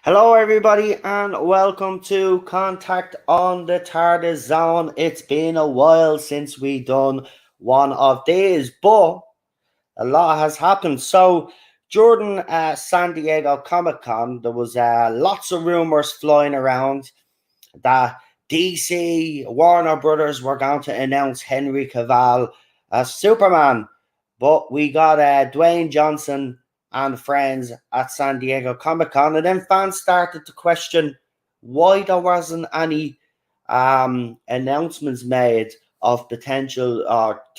Hello, everybody, and welcome to Contact on the TARDIS Zone. It's been a while since we done one of these, but a lot has happened. So, during San Diego Comic Con, there was lots of rumors flying around that DC Warner Brothers were going to announce Henry Cavill as Superman, but we got Dwayne Johnson and friends at San Diego Comic Con, and then fans started to question why there wasn't any announcements made of potential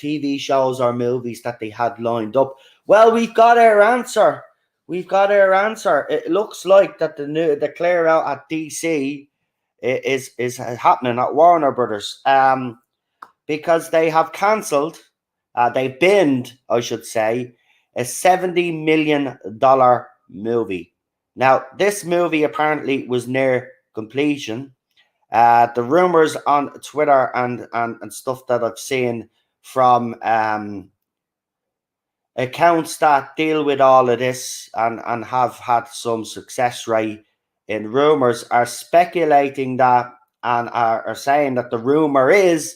TV shows or movies that they had lined up. Well, we've got our answer. We've got our answer. It looks like that the clear out at DC is happening at Warner Brothers. Because they have cancelled, they binned, I should say, a $70 million movie. Now, this movie apparently was near completion. The rumors on Twitter and stuff that I've seen from accounts that deal with all of this and have had some success rate in rumors are speculating that and are saying that the rumor is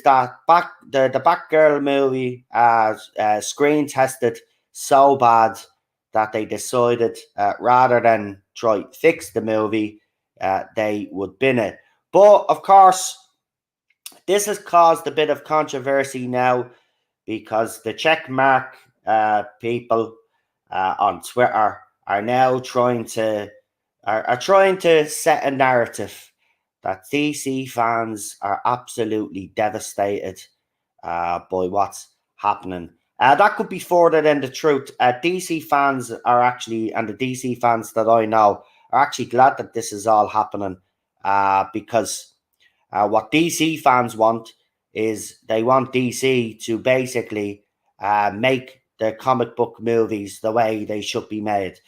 that the Batgirl movie screen tested so bad that they decided rather than try fix the movie, they would bin it. But of course, this has caused a bit of controversy now because the checkmark people on Twitter are now trying to set a narrative that DC fans are absolutely devastated by what's happening. That could be further than the truth. DC fans are actually, and the DC fans that I know, are actually glad that this is all happening because what DC fans want is they want DC to basically make the comic book movies the way they should be made.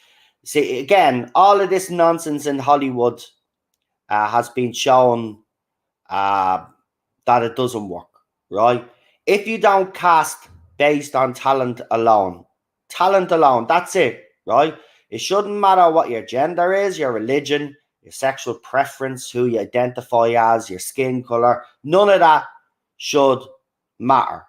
See, again, all of this nonsense in Hollywood has been shown that it doesn't work, right? If you don't cast based on talent alone, that's it, right? It shouldn't matter what your gender is, your religion, your sexual preference, who you identify as, your skin color. None of that should matter.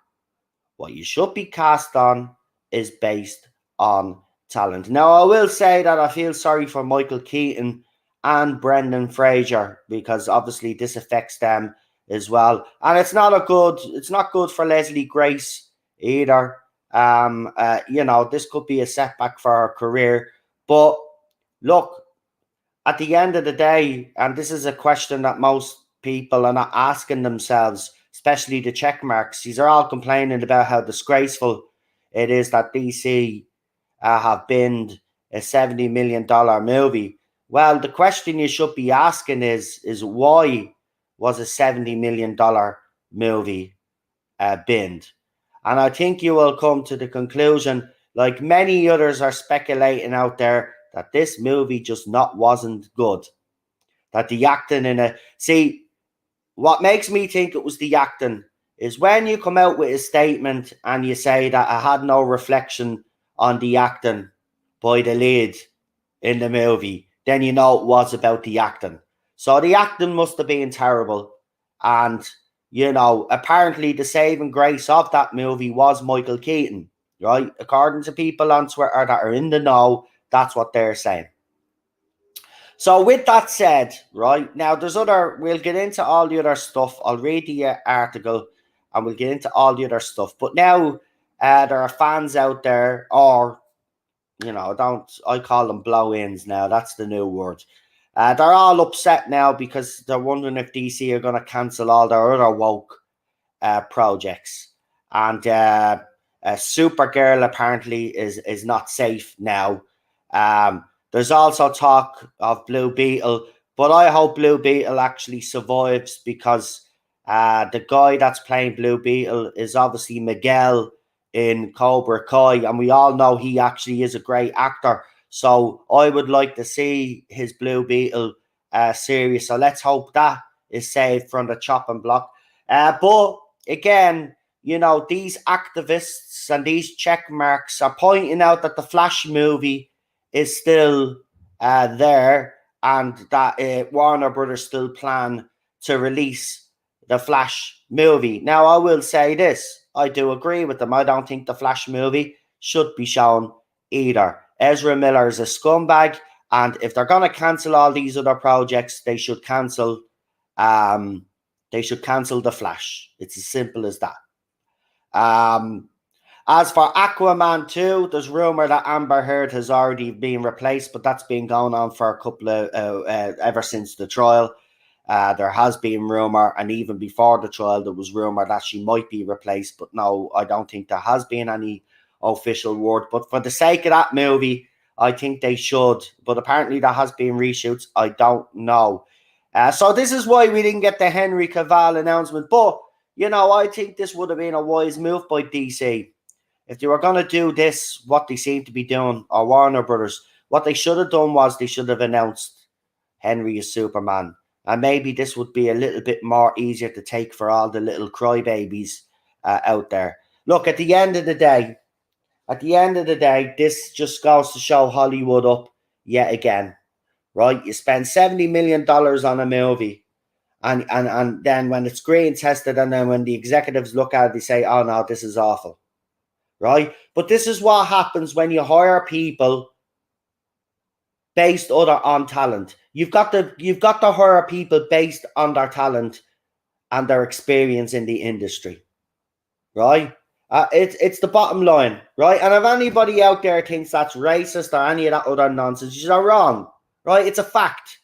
What you should be cast on is based on talent. Now, I will say that I feel sorry for Michael Keaton and Brendan Fraser because obviously this affects them as well, and it's not good for Leslie Grace either. This could be a setback for her career. But look, at the end of the day, and this is a question that most people are not asking themselves, especially the check marks. These are all complaining about how disgraceful it is that DC have binned a $70 million movie. Well, the question you should be asking is why was a $70 million movie binned? And I think you will come to the conclusion, like many others are speculating out there, that this movie just wasn't good. That the acting in it. See, what makes me think it was the acting is when you come out with a statement and you say that I had no reflection on the acting by the lead in the movie, then you know it was about the acting. So the acting must have been terrible. And, apparently the saving grace of that movie was Michael Keaton, right? According to people on Twitter that are in the know, that's what they're saying. So with that said, right, now we'll get into all the other stuff. I'll read the article and we'll get into all the other stuff. But now there are fans out there, or, I call them blow-ins now. That's the new word. They're all upset now because they're wondering if DC are going to cancel all their other woke projects. And Supergirl apparently is not safe now. There's also talk of Blue Beetle, but I hope Blue Beetle actually survives because the guy that's playing Blue Beetle is obviously Miguel in Cobra Kai, and we all know he actually is a great actor. So I would like to see his Blue Beetle series. So let's hope that is saved from the chopping block. But again, these activists and these check marks are pointing out that the Flash movie is still there, and that Warner Brothers still plan to release the Flash movie. Now, I will say this. I do agree with them. I don't think the Flash movie should be shown either. Ezra Miller is a scumbag, and if they're going to cancel all these other projects, they should cancel the Flash. It's as simple as that. As for Aquaman 2, there's rumor that Amber Heard has already been replaced, but that's been going on for a couple of ever since the trial. There has been rumor, and even before the trial, there was rumor that she might be replaced. But no, I don't think there has been any official word. But for the sake of that movie, I think they should. But apparently, there has been reshoots. I don't know. So this is why we didn't get the Henry Cavill announcement. But I think this would have been a wise move by DC. If they were going to do this, what they seem to be doing, or Warner Brothers, what they should have done was they should have announced Henry as Superman. And maybe this would be a little bit more easier to take for all the little crybabies out there. Look, at the end of the day, this just goes to show Hollywood up yet again, right? You spend $70 million on a movie, and then when it's screen tested, and then when the executives look at it, they say, oh no, this is awful. Right? But this is what happens when you hire people based on talent. You've got to hire people based on their talent and their experience in the industry. Right? It's the bottom line, right? And if anybody out there thinks that's racist or any of that other nonsense, you're wrong. Right? It's a fact.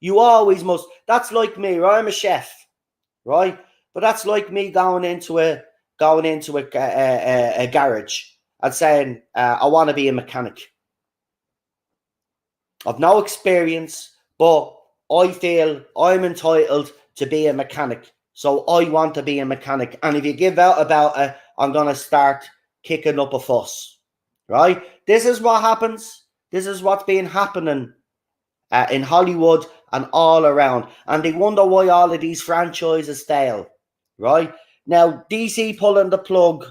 You always must. That's like me, right? I'm a chef, right? But that's like me going into a garage and saying, I want to be a mechanic. I've no experience, but I feel I'm entitled to be a mechanic. So I want to be a mechanic. And if you give out about it, I'm going to start kicking up a fuss. Right? This is what happens. This is what's been happening in Hollywood and all around. And they wonder why all of these franchises fail. Right? Now, DC pulling the plug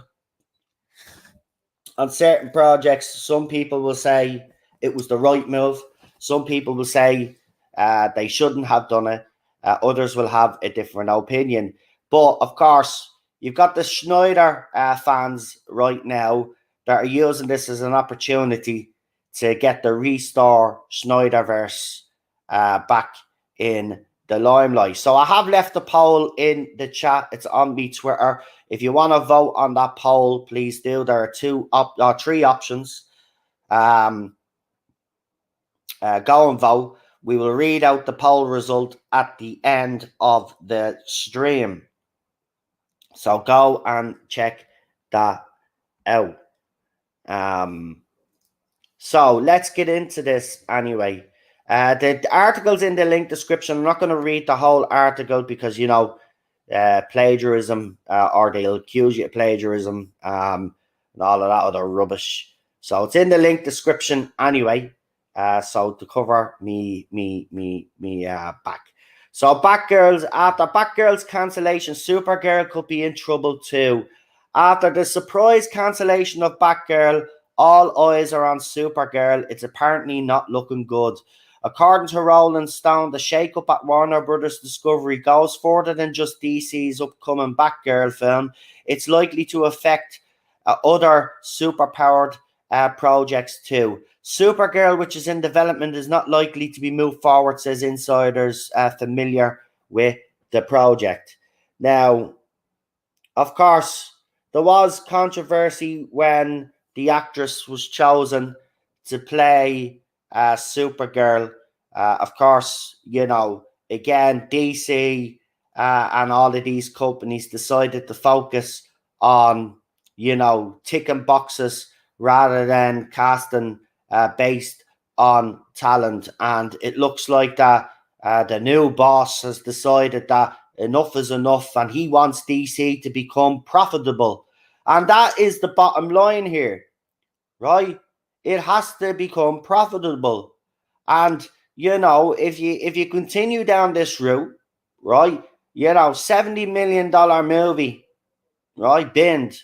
on certain projects, some people will say it was the right move. Some people will say they shouldn't have done it. Others will have a different opinion. But, of course, you've got the Snyder fans right now that are using this as an opportunity to get the restore Snyderverse back in the limelight. So I have left the poll in the chat. It's on me Twitter. If you want to vote on that poll, please do. There are three options. Go and vote. We will read out the poll result at the end of the stream. So go and check that out. So let's get into this anyway. The article's in the link description. I'm not going to read the whole article because, plagiarism, or they'll accuse you of plagiarism, and all of that other rubbish. So it's in the link description anyway. So to cover me back. So after Batgirl's cancellation, Supergirl could be in trouble too. After the surprise cancellation of Batgirl, all eyes are on Supergirl. It's apparently not looking good. According to Rolling Stone, the shake-up at Warner Brothers Discovery goes further than just DC's upcoming Batgirl film. It's likely to affect other superpowered projects too. Supergirl, which is in development, is not likely to be moved forward, says insiders familiar with the project. Now, of course, there was controversy when the actress was chosen to play Supergirl. Of course, again, DC and all of these companies decided to focus on, ticking boxes rather than casting based on talent. And it looks like that the new boss has decided that enough is enough and he wants DC to become profitable. And that is the bottom line here, right? It has to become profitable. And, if you continue down this route, right, $70 million movie, right, binned,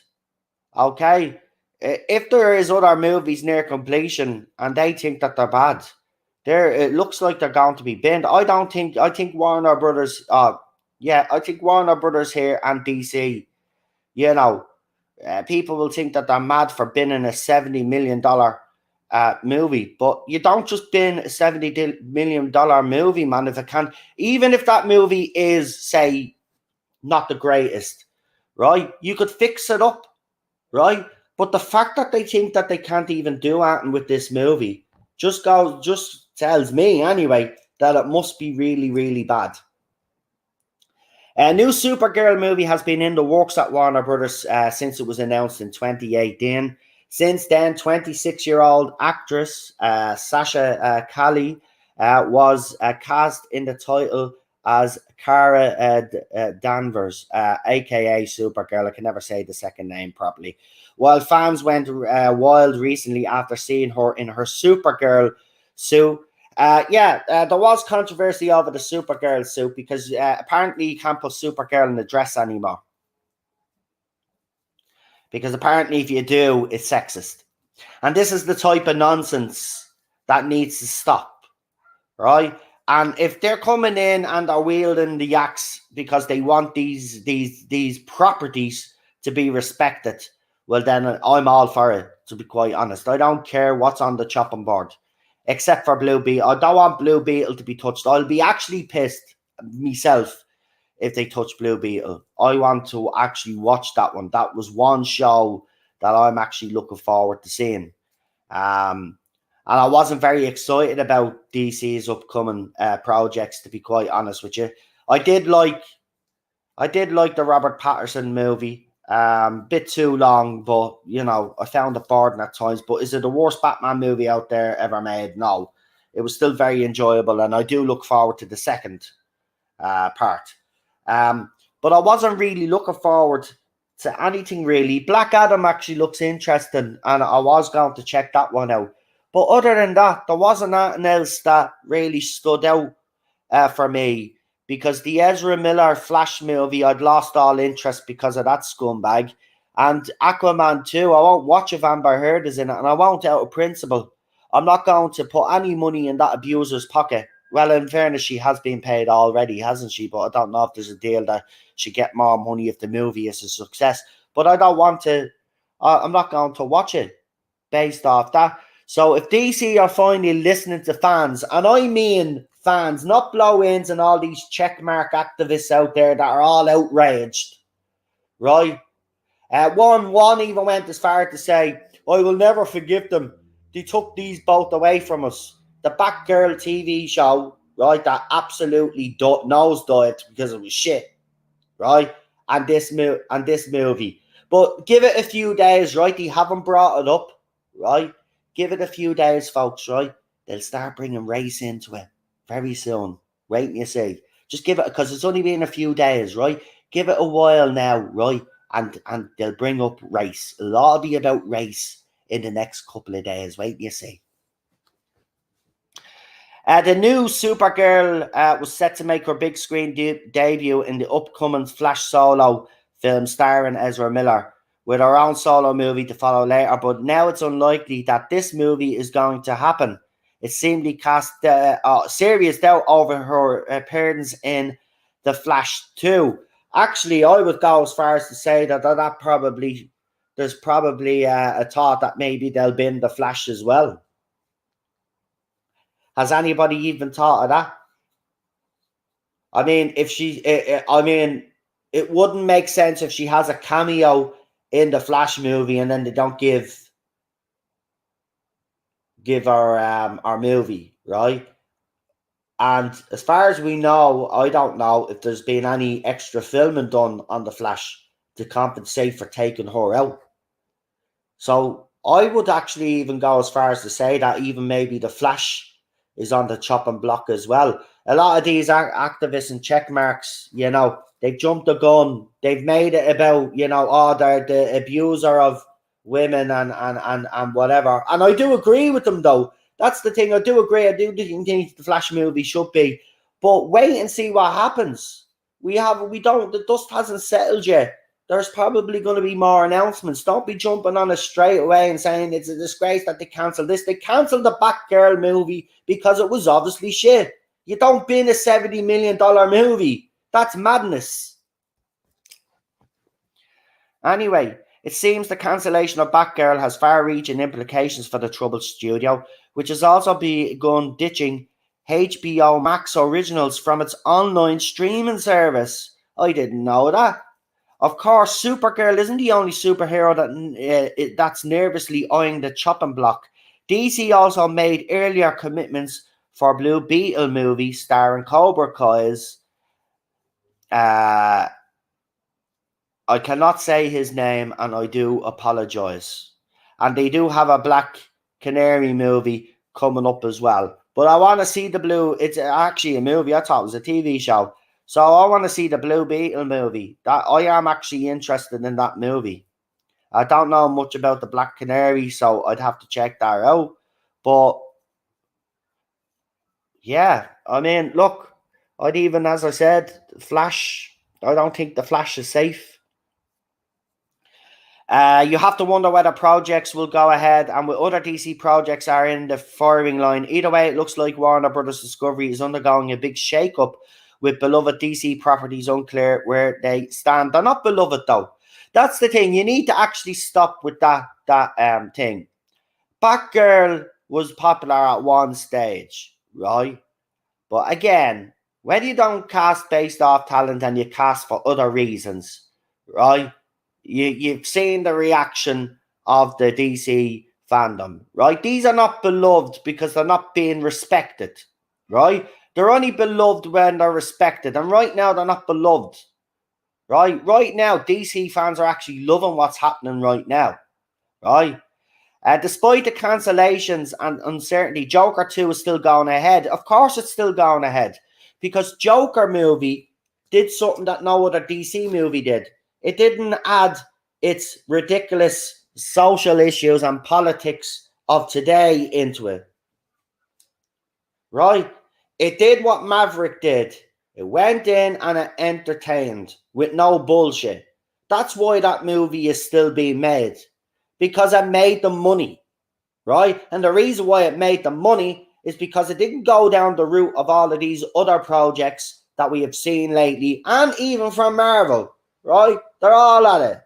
okay? If there is other movies near completion and they think that they're bad, It looks like they're going to be binned. I think Warner Brothers. Yeah, I think Warner Brothers here and DC. You know, people will think that they're mad for binning a $70 million movie, but you don't just bin a $70 million movie, man. If it can't, even if that movie is, say, not the greatest, right? You could fix it up, right? But the fact that they think that they can't even do anything with this movie just tells me anyway that it must be really, really bad. A new Supergirl movie has been in the works at Warner Brothers since it was announced in 2018. Since then, 26-year-old actress Sasha Cali was cast in the title as Kara Danvers, aka Supergirl. I can never say the second name properly. While fans went wild recently after seeing her in her Supergirl suit, there was controversy over the Supergirl suit because apparently you can't put Supergirl in a dress anymore. Because apparently if you do, it's sexist. And this is the type of nonsense that needs to stop, right? And if they're coming in and are wielding the axe because they want these properties to be respected, well then I'm all for it, to be quite honest. I don't care what's on the chopping board. Except for Blue Beetle. I don't want Blue Beetle to be touched. I'll be actually pissed myself if they touch Blue Beetle. I want to actually watch that one. That was one show that I'm actually looking forward to seeing. And I wasn't very excited about DC's upcoming projects, to be quite honest with you. I did like the Robert Pattinson movie. Bit too long, but I found it boring at times. But is it the worst Batman movie out there ever made? No, it was still very enjoyable, and I do look forward to the second part. But I wasn't really looking forward to anything really. Black Adam actually looks interesting, and I was going to check that one out. But other than that, there wasn't anything else that really stood out for me. Because the Ezra Miller Flash movie, I'd lost all interest because of that scumbag. And Aquaman 2, I won't watch if Amber Heard is in it, and I won't out of principle. I'm not going to put any money in that abuser's pocket. Well, in fairness, she has been paid already, hasn't she? But I don't know if there's a deal that she get more money if the movie is a success. But I don't want to, I'm not going to watch it based off that. So if DC are finally listening to fans, and I mean fans, not blow-ins and all these checkmark activists out there that are all outraged, right? One even went as far to say, I will never forgive them. They took these both away from us. The Batgirl TV show, right, that absolutely nosedived because it was shit, right? And this movie. But give it a few days, right? They haven't brought it up, right? Give it a few days, folks, right? They'll start bringing race into it very soon. Wait and you see. Just give it, because it's only been a few days, right? Give it a while now, right? And they'll bring up race. It'll all be about race in the next couple of days. Wait and you see. The new Supergirl was set to make her big screen debut in the upcoming Flash solo film starring Ezra Miller, with her own solo movie to follow later. But now it's unlikely that this movie is going to happen. It seemingly cast serious doubt over her appearance in The Flash 2. Actually, I would go as far as to say that there's probably a thought that maybe they'll bin The Flash as well. Has anybody even thought of that? I mean, it wouldn't make sense if she has a cameo in the Flash movie and then they don't give her our movie, right? And as far as we know, I don't know if there's been any extra filming done on the Flash to compensate for taking her out. So I would actually even go as far as to say that even maybe the Flash is on the chopping block as well. A lot of these activists and checkmarks, they've jumped the gun. They've made it about, they're the abuser of women and whatever. And I do agree with them, though. That's the thing. I do agree. I do think the Flash movie should be. But wait and see what happens. The dust hasn't settled yet. there's probably going to be more announcements. Don't be jumping on it straight away and saying it's a disgrace that they cancelled this. They cancelled the Batgirl movie because it was obviously shit. You don't bin a $70 million movie. That's madness. Anyway, it seems the cancellation of Batgirl has far-reaching implications for the troubled studio, which has also begun ditching HBO Max originals from its online streaming service. I didn't know that. Of course, Supergirl isn't the only superhero that's nervously eyeing the chopping block. DC also made earlier commitments for Blue Beetle movie starring Cobra Kai's I cannot say his name, and I do apologise. And they do have a Black Canary movie coming up as well. But I want to see the Blue. It's actually a movie. I thought it was a TV show. So I want to see the Blue Beetle movie. That I am actually interested in that movie. I don't know much about the Black Canary, so I'd have to check that out. But yeah, I mean, look, I'd even, as I said, Flash. I don't think the Flash is safe. You have to wonder whether projects will go ahead, and with other DC projects are in the firing line. Either way, it looks like Warner Brothers Discovery is undergoing a big shake-up with beloved DC properties unclear where they stand. They're not beloved, though. That's the thing. You need to actually stop with that thing. Batgirl was popular at one stage, right? But again, when you don't cast based off talent and you cast for other reasons, right? You've seen the reaction of the DC fandom, right? These are not beloved because they're not being respected, right? They're only beloved when they're respected. And right now, they're not beloved, right? Right now, DC fans are actually loving what's happening right now, right? Despite the cancellations and uncertainty, Joker 2 is still going ahead. Of course, it's still going ahead because Joker movie did something that no other DC movie did. It didn't add its ridiculous social issues and politics of today into it. Right? It did what Maverick did. It went in and it entertained with no bullshit. That's why that movie is still being made. Because it made them money. Right? And the reason why it made them money is because it didn't go down the route of all of these other projects that we have seen lately, and even from Marvel. Right? They're all at it.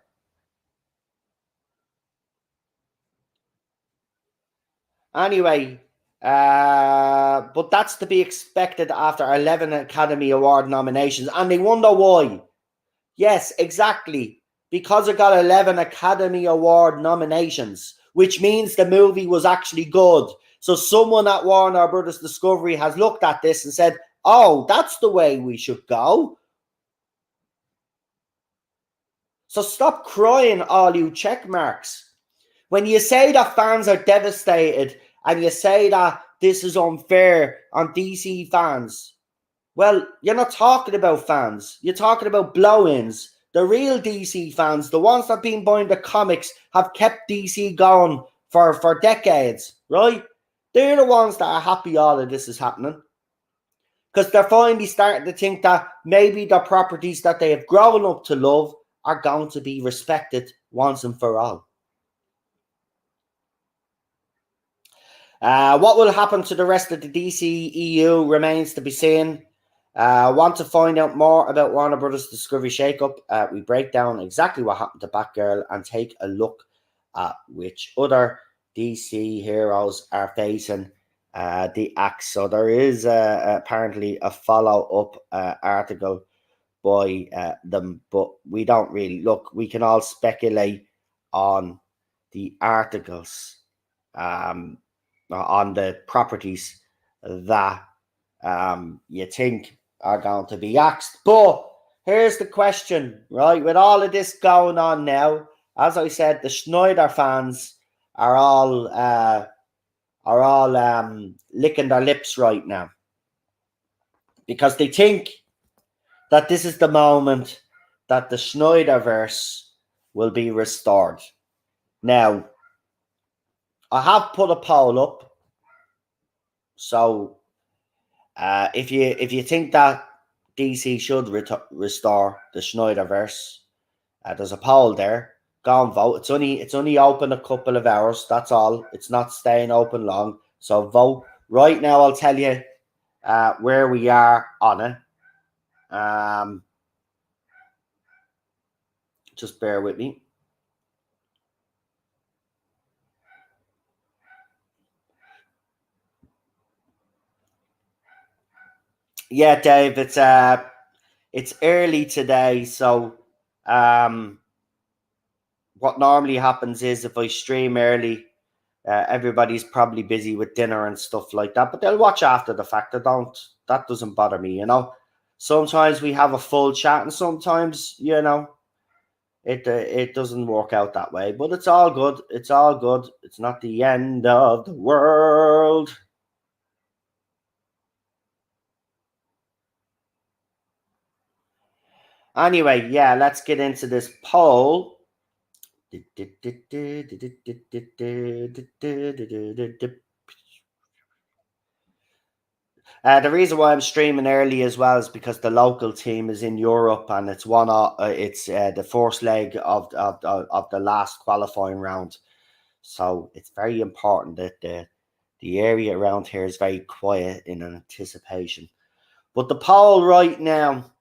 Anyway, but that's to be expected after 11 Academy Award nominations. And they wonder why. Yes, exactly. Because it got 11 Academy Award nominations, which means the movie was actually good. So someone at Warner Brothers Discovery has looked at this and said, oh, that's the way we should go. So stop crying, all you check marks. When you say that fans are devastated and you say that this is unfair on DC fans, well, you're not talking about fans. You're talking about blow-ins. The real DC fans, the ones that have been buying the comics, have kept DC going for decades, right? They're the ones that are happy all of this is happening. Because they're finally starting to think that maybe the properties that they have grown up to love are going to be respected once and for all. What will happen to the rest of the DC EU remains to be seen. Want to find out more about Warner Brothers Discovery shakeup? We break down exactly what happened to Batgirl and take a look at which other DC heroes are facing the axe. So there is apparently a follow-up article by them, but we don't really look. We can all speculate on the articles, on the properties that you think are going to be axed. But here's the question, right? With all of this going on now, as I said, the Snyder fans are all licking their lips right now because they think that this is the moment that the Snyderverse will be restored. Now, I have put a poll up, so if you think that DC should restore the Snyderverse, There's a poll there. Go and vote. It's only open a couple of hours. That's all. It's not staying open long. So vote right now. I'll tell you where we are on it. Just bear with me. Yeah, Dave. It's early today, so what normally happens is if I stream early, everybody's probably busy with dinner and stuff like that, but they'll watch after the fact. That doesn't bother me, you know. Sometimes we have a full chat, and sometimes, you know, it doesn't work out that way. But it's all good. It's all good. It's not the end of the world. Anyway, yeah, let's get into this poll. The reason why I'm streaming early as well is because the local team is in Europe, and it's the first leg of the last qualifying round. So it's very important that the area around here is very quiet in anticipation. But the poll right now,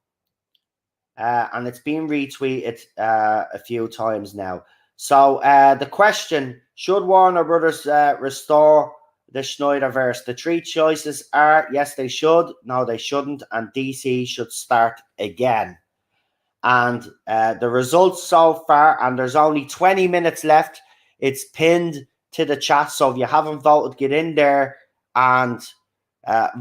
and it's been retweeted a few times now. So the question: should Warner Brothers restore the Snyderverse? The three choices are: yes, they should; no, they shouldn't; and DC should start again. And the results so far, and there's only 20 minutes left. It's pinned to the chat, so if you haven't voted, get in there and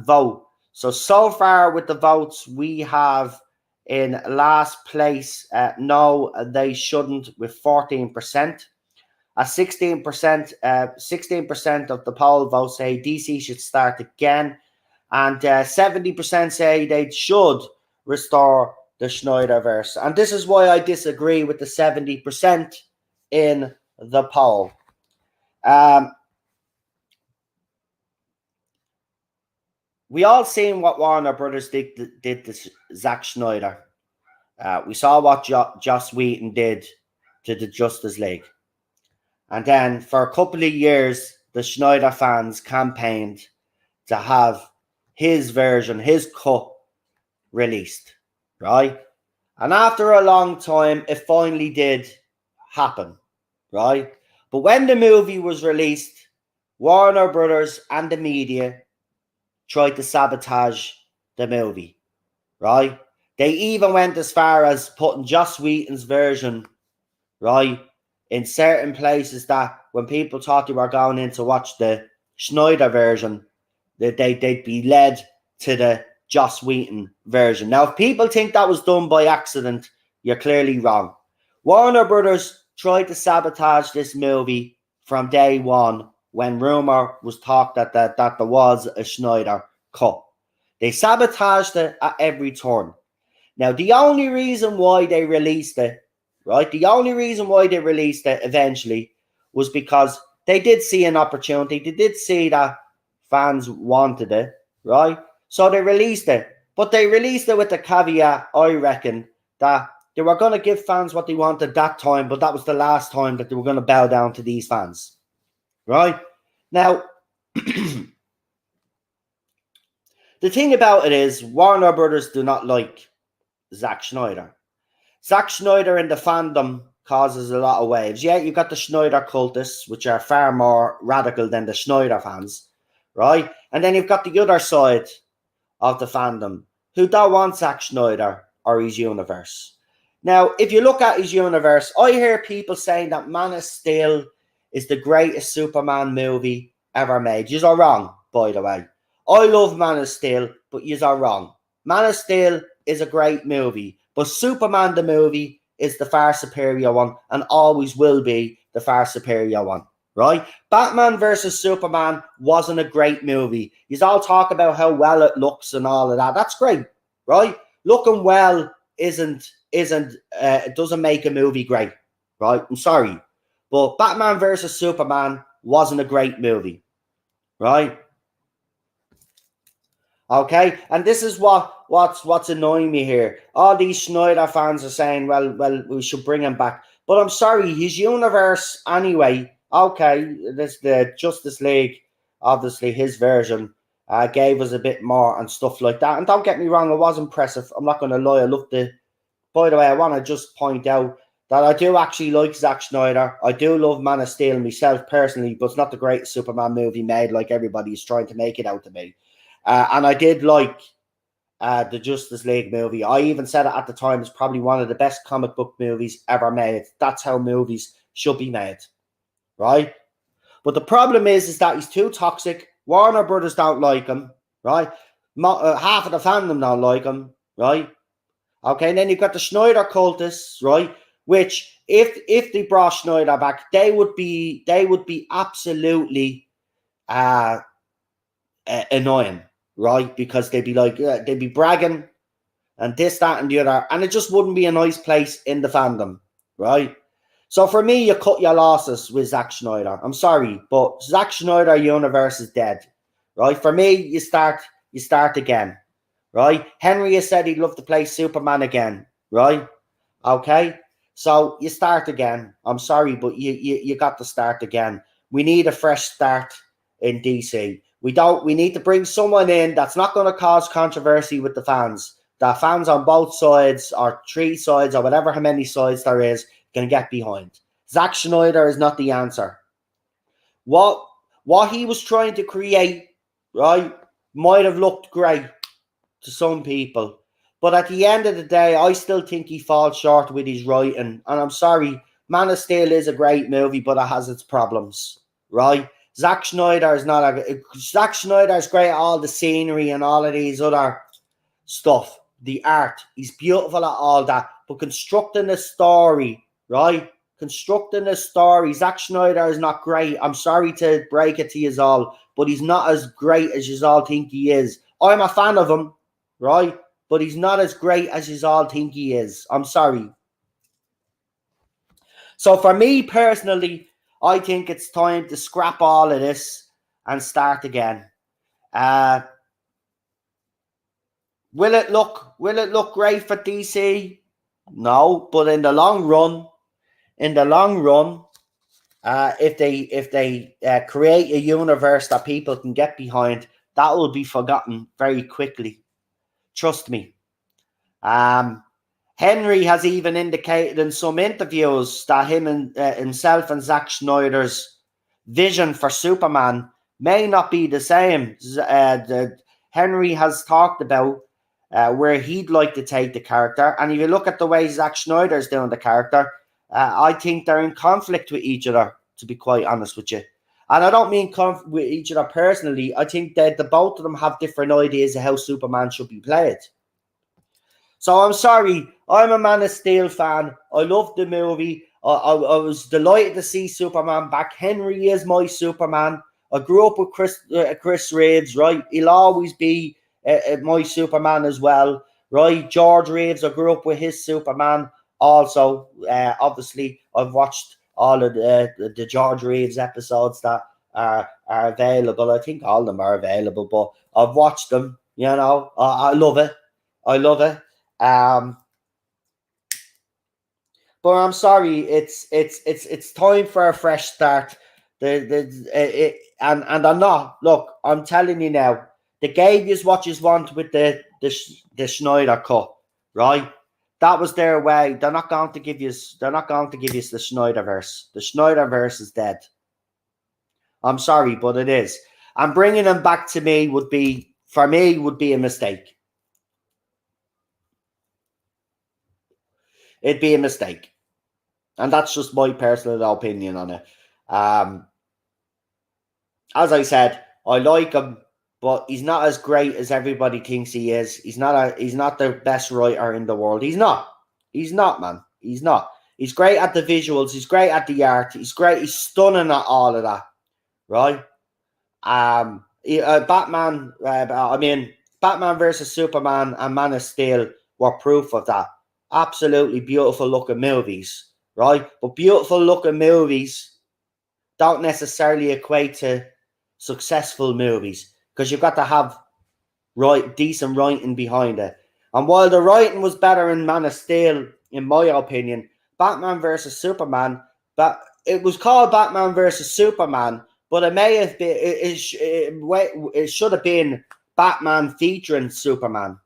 vote. So far with the votes, we have in last place, no, they shouldn't, with 14%. 16% of the poll votes say DC should start again, and 70% say they should restore the Snyderverse. And this is why I disagree with the 70% in the poll. We all seen what Warner Brothers did to Zack Snyder. We saw what Joss Whedon did to the Justice League. And then for a couple of years, the Snyder fans campaigned to have his version, his cut, released, right? And after a long time, it finally did happen, right? But when the movie was released, Warner Brothers and the media tried to sabotage the movie, right? They even went as far as putting Joss Whedon's version, right, in certain places that when people thought they were going in to watch the Snyder version, that they'd be led to the Joss Whedon version. Now, if people think that was done by accident, you're clearly wrong. Warner Brothers tried to sabotage this movie from day one when rumor was talked that there was a Snyder cut. They sabotaged it at every turn. Now, the only reason why they released it, right, the only reason why they released it eventually was because they did see an opportunity. They did see that fans wanted it, right? So they released it. But they released it with the caveat, I reckon, that they were going to give fans what they wanted that time, but that was the last time that they were going to bow down to these fans, right? Now, the thing about it is Warner Brothers do not like Zack Snyder. Zack Snyder in the fandom causes a lot of waves. Yeah, you've got the Snyder cultists, which are far more radical than the Snyder fans, right? And then you've got the other side of the fandom who don't want Zack Snyder or his universe. Now, if you look at his universe, I hear people saying that Man of Steel is the greatest Superman movie ever made. Yous are wrong, by the way. I love Man of Steel, but yous are wrong. Man of Steel is a great movie, but Superman the movie is the far superior one and always will be the far superior one, right? Batman versus Superman wasn't a great movie. You all talk about how well it looks and all of that. That's great, right? Looking well it doesn't make a movie great, right? I'm sorry, but Batman versus Superman wasn't a great movie, right? Okay, and this is what's annoying me here. All these Snyder fans are saying, well, we should bring him back. But I'm sorry, his universe anyway. Okay, this the Justice League, obviously his version gave us a bit more and stuff like that. And don't get me wrong, it was impressive. I'm not going to lie. I loved the. By the way, I want to just point out that I do actually like Zack Snyder. I do love Man of Steel myself personally, but it's not the greatest Superman movie made like everybody's trying to make it out to be. And I did like the Justice League movie. I even said it at the time, it's probably one of the best comic book movies ever made. That's how movies should be made, right? But the problem is that he's too toxic. Warner Brothers don't like him, right? Half of the fandom don't like him, right? Okay, and then you've got the Snyder cultists, right? Which, if they brought Snyder back, they would be absolutely annoying, right? Because they'd be like, they'd be bragging and this, that, and the other, and it just wouldn't be a nice place in the fandom, right? So for me, you cut your losses with Zack Snyder. I'm sorry, but Zack Snyder universe is dead, right? For me, you start again, right? Henry has said he'd love to play Superman again, right? Okay, so you start again. I'm sorry, but you got to start again. We need a fresh start in DC. We need to bring someone in that's not going to cause controversy with the fans. That fans on both sides or three sides or whatever how many sides there is can get behind. Zack Snyder is not the answer. What he was trying to create, right, might have looked great to some people. But at the end of the day, I still think he falls short with his writing. And I'm sorry, Man of Steel is a great movie, but it has its problems, right? Zack Snyder is not Zack Snyder is great at all the scenery and all of these other stuff. The art. He's beautiful at all that. But constructing a story, right? Constructing a story. Zack Snyder is not great. I'm sorry to break it to you all, but he's not as great as you all think he is. I'm a fan of him, right? But he's not as great as you all think he is. I'm sorry. So for me personally, I think it's time to scrap all of this and start again. Will it look great for DC? No, but in the long run, if they create a universe that people can get behind, that will be forgotten very quickly. Trust me. Henry has even indicated in some interviews that himself and Zack Snyder's vision for Superman may not be the same. Henry has talked about where he'd like to take the character, and if you look at the way Zack Snyder's doing the character, I think they're in conflict with each other, to be quite honest with you. And I don't mean with each other personally. I think that the both of them have different ideas of how Superman should be played. So I'm sorry, I'm a Man of Steel fan. I loved the movie. I was delighted to see Superman back. Henry is my Superman. I grew up with Chris Reeves, right? He'll always be my Superman as well, right? George Reeves, I grew up with his Superman. Also, obviously, I've watched all of the George Reeves episodes that are available. I think all of them are available, but I've watched them. You know, I love it. I love it. But I'm sorry, it's time for a fresh start. And I'm not. Look, I'm telling you now. They gave you what you want with the Snyder cut, right? That was their way. They're not going to give you. They're not going to give you the Snyderverse. The Snyderverse is dead. I'm sorry, but it is. And bringing them back to me would be a mistake. It'd be a mistake. And that's just my personal opinion on it. As I said, I like him, but he's not as great as everybody thinks he is. He's not the best writer in the world. He's not. He's not, man. He's not. He's great at the visuals. He's great at the art. He's great. He's stunning at all of that. Right? Batman. Batman versus Superman and Man of Steel were proof of that. Absolutely beautiful looking movies, right? But beautiful looking movies don't necessarily equate to successful movies, because you've got to have decent writing behind it. And while the writing was better in Man of Steel, in my opinion, Batman versus Superman, but it was called Batman versus Superman, but it may have been it should have been Batman featuring Superman.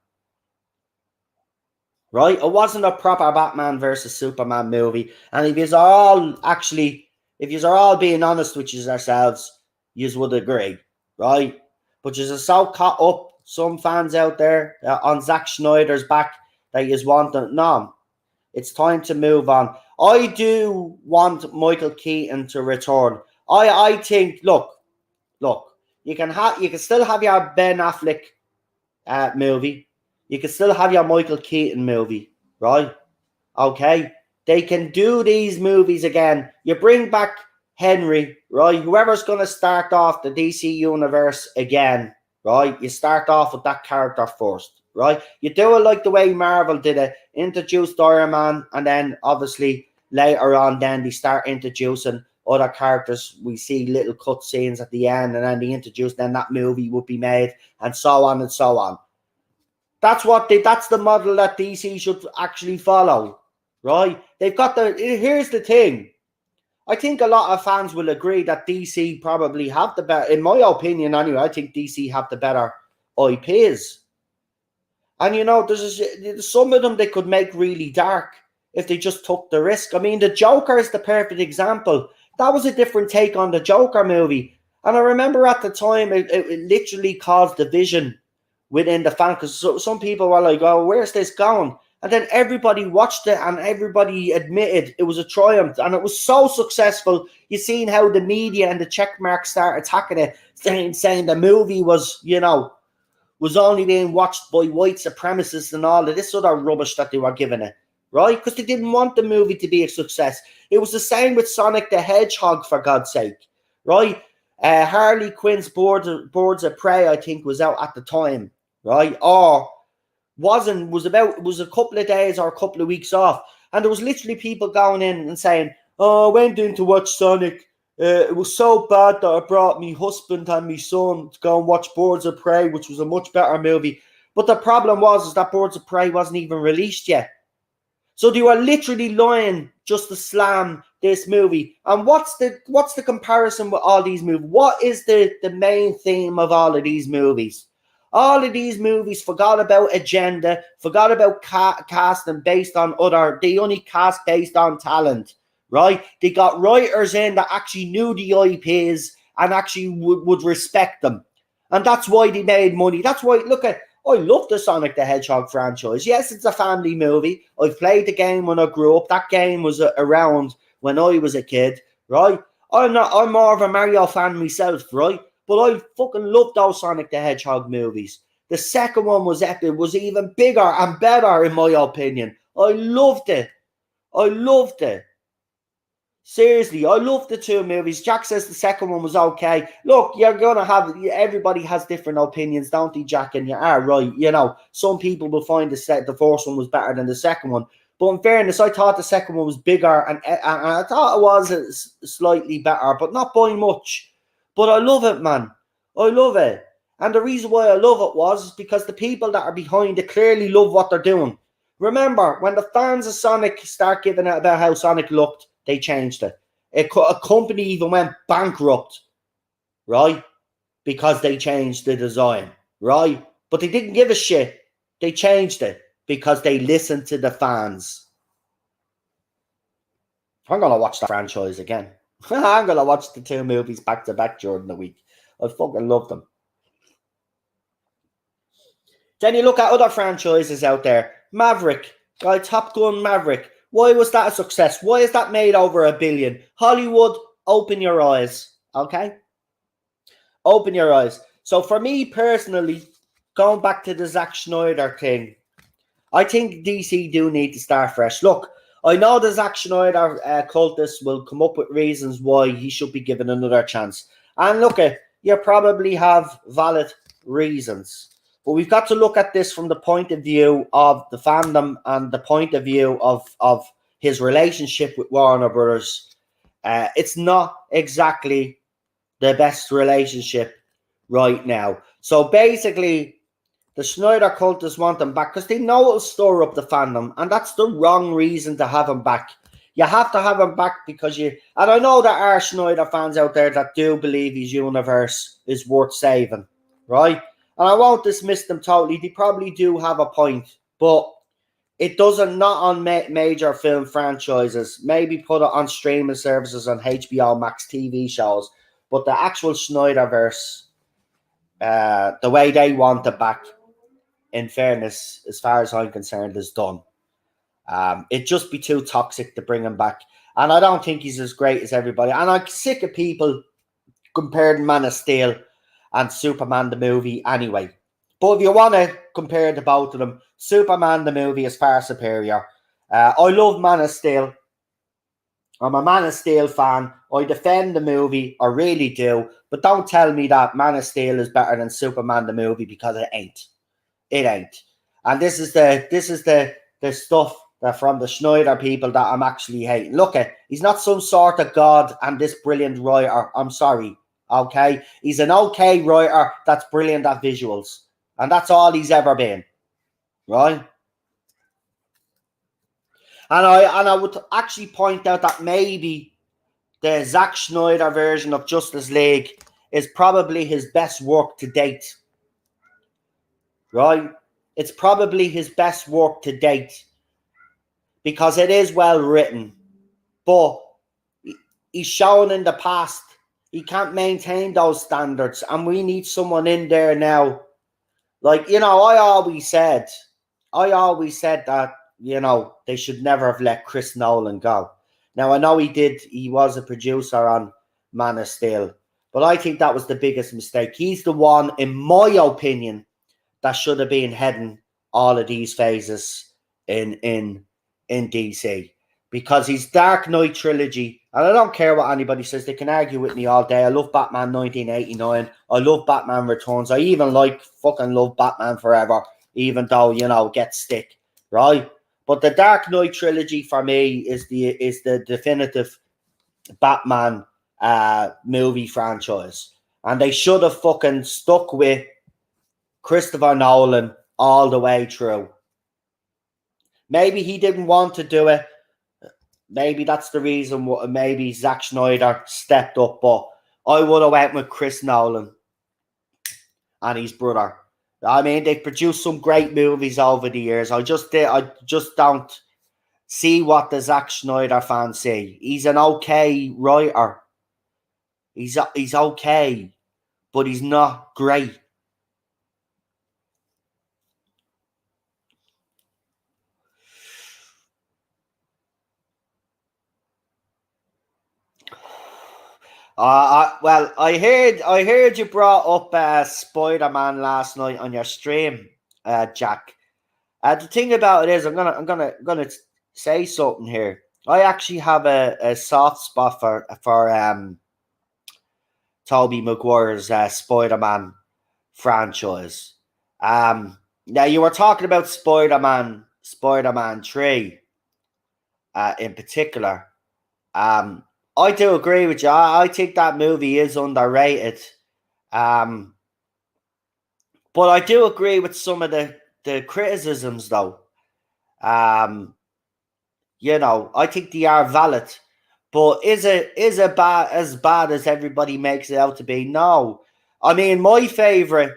Right? It wasn't a proper Batman versus Superman movie. And if you are all being honest with yourselves, you would agree, right? But you're so caught up, some fans out there on Zack Snyder's back that you want to, no, it's time to move on. I do want Michael Keaton to return. I think, look, you can still have your Ben Affleck movie. You can still have your Michael Keaton movie, right? Okay. They can do these movies again. You bring back Henry, right? Whoever's going to start off the DC universe again, right? You start off with that character first, right? You do it like the way Marvel did it. Introduce Iron Man, and then obviously later on, then they start introducing other characters. We see little cut scenes at the end, and then they introduce, then that movie would be made, and so on and so on. That's the model that DC should actually follow, right? Here's the thing. I think a lot of fans will agree that DC probably have the better, in my opinion anyway, I think DC have the better IPs. And there's some of them they could make really dark if they just took the risk. I mean, the Joker is the perfect example. That was a different take on the Joker movie. And I remember at the time, it literally caused division within the fan, because some people were like, oh, where's this going? And then everybody watched it and everybody admitted it was a triumph, and it was so successful. You seen how the media and the checkmarks start attacking it, saying the movie was only being watched by white supremacists and all of this other rubbish that they were giving it, right? Because they didn't want the movie to be a success. It was the same with Sonic the Hedgehog, for God's sake, right? Harley Quinn's Birds of Prey, I think, was out at the time, right? Or was a couple of days or a couple of weeks off, and there was literally people going in and saying, oh, I went in to watch Sonic, it was so bad that I brought me husband and me son to go and watch Birds of Prey, which was a much better movie. But the problem is that Birds of Prey wasn't even released yet. So they were literally lying just to slam this movie. And what's the comparison with all these movies? What is the main theme of all of these movies? All of these movies forgot about agenda, forgot about casting based on they only cast based on talent, right? They got writers in that actually knew the IPs and actually would respect them. And that's why they made money. That's why, I love the Sonic the Hedgehog franchise. Yes, it's a family movie. I've played the game when I grew up. That game was around when I was a kid, right? I'm more of a Mario fan myself, right? But I fucking love those Sonic the Hedgehog movies. The second one was epic, was even bigger and better in my opinion. I loved it. Seriously, I love the two movies. Jack says the second one was okay. Look, everybody has different opinions, don't they, Jack? And you are right. Some people will find the first one was better than the second one. But in fairness, I thought the second one was bigger, and I thought it was slightly better, but not by much. But I love it, man. I love it. And the reason why I love it was because the people that are behind it clearly love what they're doing. Remember, when the fans of Sonic start giving out about how Sonic looked, they changed it. A company even went bankrupt, right? Because they changed the design, right? But they didn't give a shit. They changed it because they listened to the fans. I'm going to watch that franchise again. I'm going to watch the two movies back to back during the week. I fucking love them. Then you look at other franchises out there. Maverick, Top Gun Maverick. Why was that a success? Why is that made over $1 billion? Hollywood, open your eyes, okay? Open your eyes. So for me personally, going back to the Zack Snyder thing, I think DC do need to start fresh. Look, I know the Zack Snyder cultists will come up with reasons why he should be given another chance. And look, you probably have valid reasons. But we've got to look at this from the point of view of the fandom and the point of view of his relationship with Warner Brothers. It's not exactly the best relationship right now. So basically, The Snyder cultists want him back because they know it'll stir up the fandom, and that's the wrong reason to have him back. You have to have him back because you... And I know there are Snyder fans out there that do believe his universe is worth saving, right? And I won't dismiss them totally. They probably do have a point, but it doesn't, not on major film franchises. Maybe put it on streaming services on HBO Max TV shows. But the actual Snyderverse, the way they want it back, in fairness, as far as I'm concerned, is done. It'd just be too toxic to bring him back. And I don't think he's as great as everybody. And I'm sick of people comparing Man of Steel and Superman the movie anyway. But if you want to compare the both of them, Superman the movie is far superior. I love Man of Steel. I'm a Man of Steel fan. I defend the movie. I really do. But don't tell me that Man of Steel is better than Superman the movie, because it ain't. It ain't. And this is the stuff that from the Snyder people that I'm actually hating. Look at, he's not some sort of god and this brilliant writer. I'm sorry. Okay? He's an okay writer that's brilliant at visuals. And that's all he's ever been. Right? And I would actually point out that maybe the Zack Snyder version of Justice League is probably his best work to date. Right? It's probably his best work to date. Because it is well written. But he's shown in the past he can't maintain those standards. And we need someone in there now. Like, you know, I always said that, you know, they should never have let Chris Nolan go. Now, I know he was a producer on Man of Steel, but I think that was the biggest mistake. He's the one, in my opinion, that should have been heading all of these phases in DC. Because his Dark Knight trilogy, and I don't care what anybody says, they can argue with me all day. I love Batman 1989. I love Batman Returns. I even fucking love Batman Forever, even though, you know, get stick, right? But the Dark Knight trilogy for me is the definitive Batman movie franchise. And they should have fucking stuck with Christopher Nolan all the way through. Maybe he didn't want to do it. Maybe that's the reason. Maybe Zack Snyder stepped up, but I would have went with Chris Nolan and his brother. I mean, they've produced some great movies over the years. I just don't see what the Zack Snyder fans see. He's an okay writer. He's okay, but he's not great. Well, I heard you brought up Spider-Man last night on your stream, Jack. The thing about it is, I'm gonna say something here. I actually have a soft spot for Tobey Maguire's Spider-Man franchise. Now you were talking about Spider-Man 3, in particular. I do agree with you. I think that movie is underrated. But I do agree with some of the criticisms, though. You know, I think they are valid. But is it as bad as everybody makes it out to be? No. I mean, my favourite,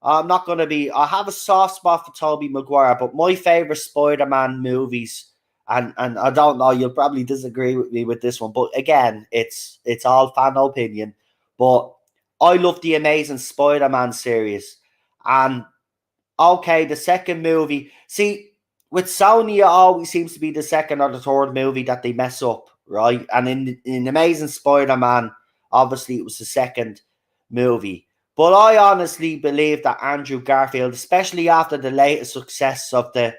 I have a soft spot for Tobey Maguire, but my favourite Spider-Man movies, and I don't know, you'll probably disagree with me with this one, but again, it's all fan opinion. But I love the Amazing Spider-Man series. And okay, the second movie, see, with Sony, it always seems to be the second or the third movie that they mess up, right? And in Amazing Spider-Man, obviously it was the second movie. But I honestly believe that Andrew Garfield, especially after the latest success of the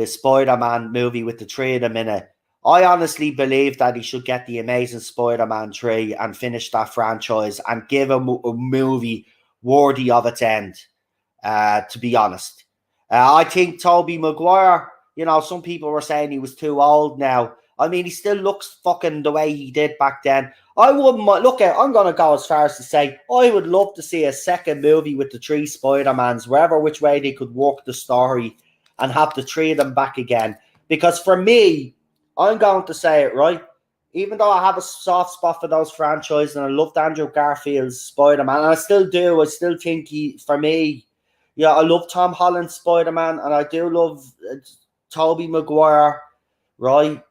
Spider-Man movie with the three of them in it, I honestly believe that he should get the Amazing Spider-Man 3 and finish that franchise and give him a movie worthy of its end, to be honest. I think Tobey Maguire, you know, some people were saying he was too old now. I mean, he still looks fucking the way he did back then. I wouldn't look at. I'm gonna go as far as to say I would love to see a second movie with the three Spider-Mans, wherever which way they could work the story, and have the three of them back again. Because for me, I'm going to say it right. Even though I have a soft spot for those franchises, and I loved Andrew Garfield's Spider-Man, and I still do. I still think for me, yeah, I love Tom Holland's Spider-Man, and I do love Tobey Maguire, right?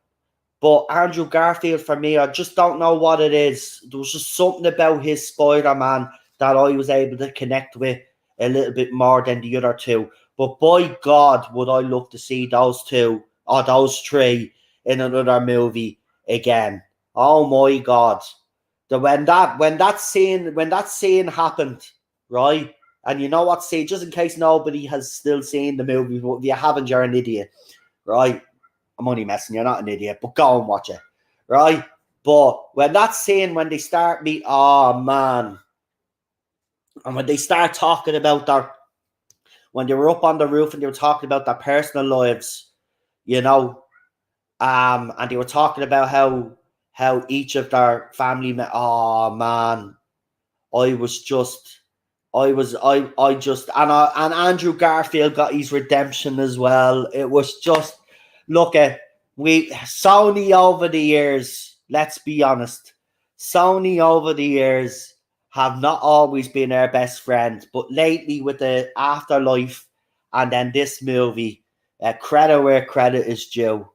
But Andrew Garfield, for me, I just don't know what it is. There was just something about his Spider-Man that I was able to connect with a little bit more than the other two. But by God, would I love to see those two or those three in another movie again. Oh my God. When that scene happened, right? And you know what scene, just in case nobody has still seen the movie, but if you haven't, you're an idiot, right? I'm only messing, you're not an idiot, but go and watch it, right? But when that scene, when they start oh man, and when they start talking about when they were up on the roof and they were talking about their personal lives, you know, and they were talking about how each of their family oh man, and Andrew Garfield got his redemption as well. It was just, look at, Sony over the years, let's be honest, Sony over the years have not always been our best friend, but lately with the Afterlife and then this movie, credit where credit is due.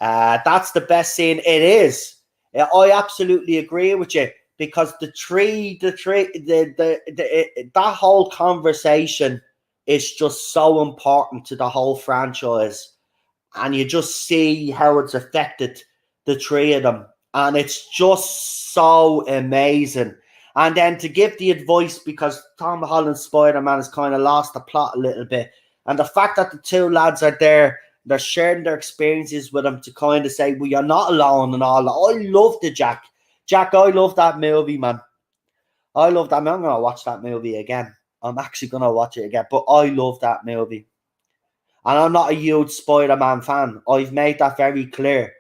That's the best scene. It is. I absolutely agree with you. Because that whole conversation is just so important to the whole franchise, and you just see how it's affected the three of them, and it's just so amazing. And then to give the advice, because Tom Holland's Spider-Man has kind of lost the plot a little bit, and the fact that the two lads are there, they're sharing their experiences with him to kind of say, well, you're not alone and all that. I love the Jack, I love that movie, man. I love that. I'm going to watch that movie again. I'm actually going to watch it again. But I love that movie. And I'm not a huge Spider-Man fan. I've made that very clear.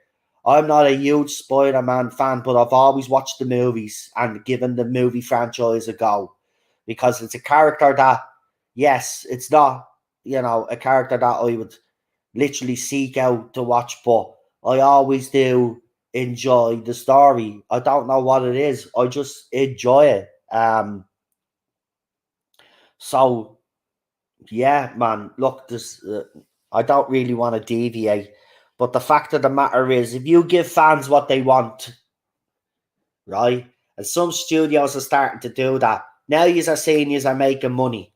I'm not a huge Spider-Man fan, but I've always watched the movies and given the movie franchise a go. Because it's a character that, yes, it's not, a character that I would literally seek out to watch, but I always do enjoy the story. I don't know what it is. I just enjoy it. So yeah, man. Look, this I don't really want to deviate, but the fact of the matter is, if you give fans what they want, right, and some studios are starting to do that now, you are saying you are making money,